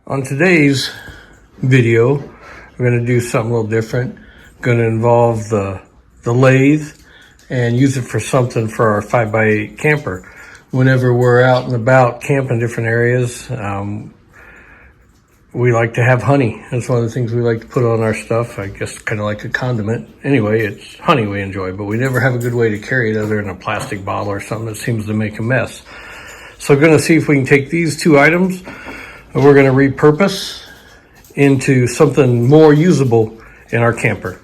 On today's video, we're going to do something a little different. Going to involve the lathe and use it for something for our 5x8 camper. Whenever we're out and about camping different areas, we like to have honey. That's one of the things we like to put on our stuff. I guess kind of like a condiment. Anyway, it's honey we enjoy, but we never have a good way to carry it other than a plastic bottle or something that seems to make a mess. So we're going to see if we can take these two items and we're going to repurpose into something more usable in our camper.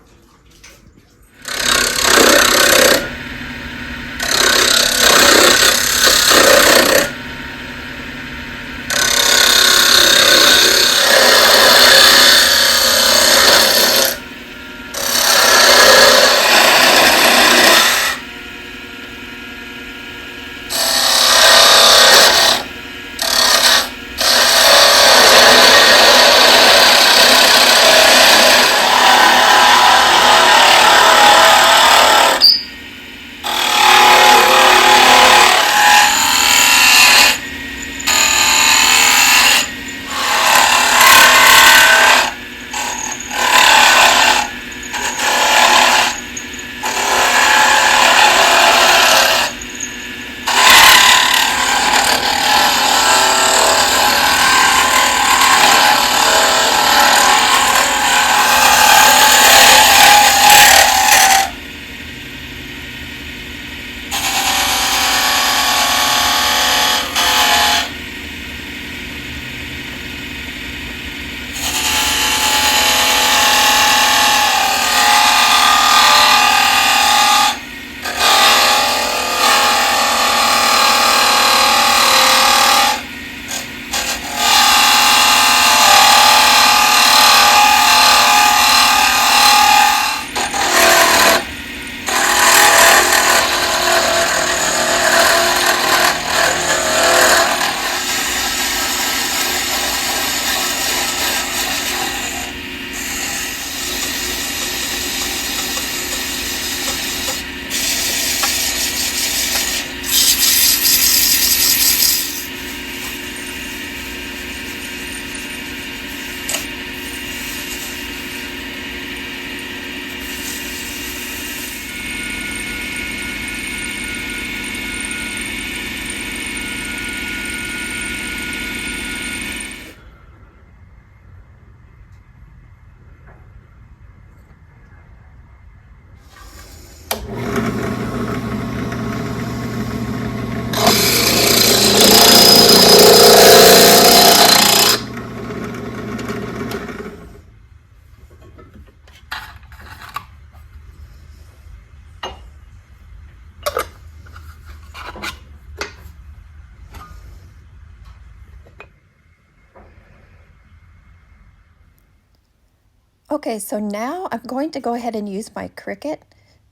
Okay, so now I'm going to go ahead and use my Cricut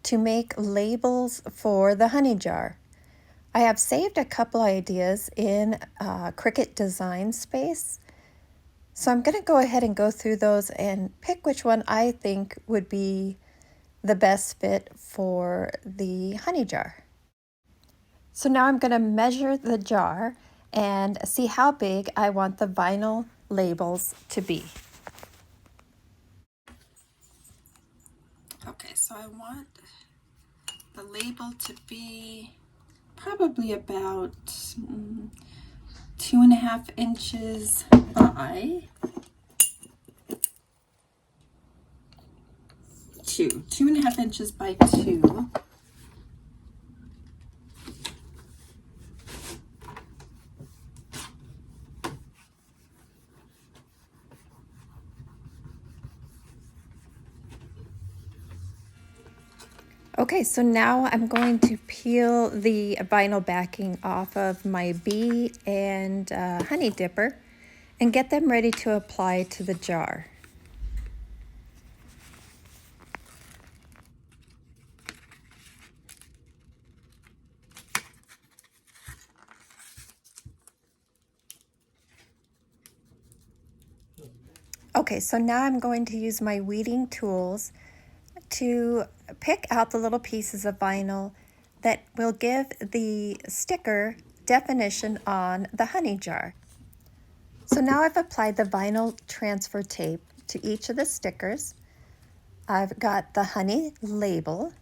to make labels for the honey jar. I have saved a couple ideas in Cricut Design Space. So I'm going to go ahead and go through those and pick which one I think would be the best fit for the honey jar. So now I'm going to measure the jar and see how big I want the vinyl labels to be. Okay, so I want the label to be probably about 2.5 inches by 2.5 inches by 2. Okay, so now I'm going to peel the vinyl backing off of my bee and honey dipper and get them ready to apply to the jar. Okay, so now I'm going to use my weeding tools to pick out the little pieces of vinyl that will give the sticker definition on the honey jar. So now I've applied the vinyl transfer tape to each of the stickers. I've got the honey label.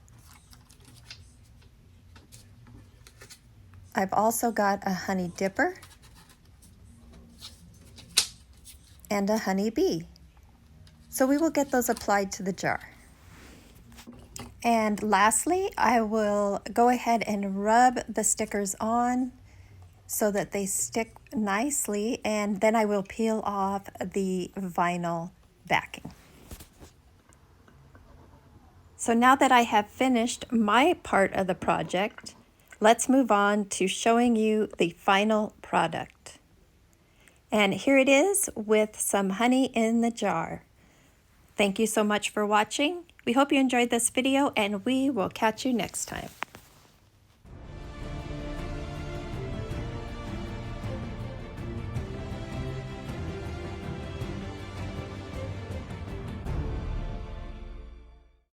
I've also got a honey dipper and a honey bee. So we will get those applied to the jar. And lastly, I will go ahead and rub the stickers on so that they stick nicely, and then I will peel off the vinyl backing. So now that I have finished my part of the project, let's move on to showing you the final product. And here it is with some honey in the jar. Thank you so much for watching. We hope you enjoyed this video, and we will catch you next time.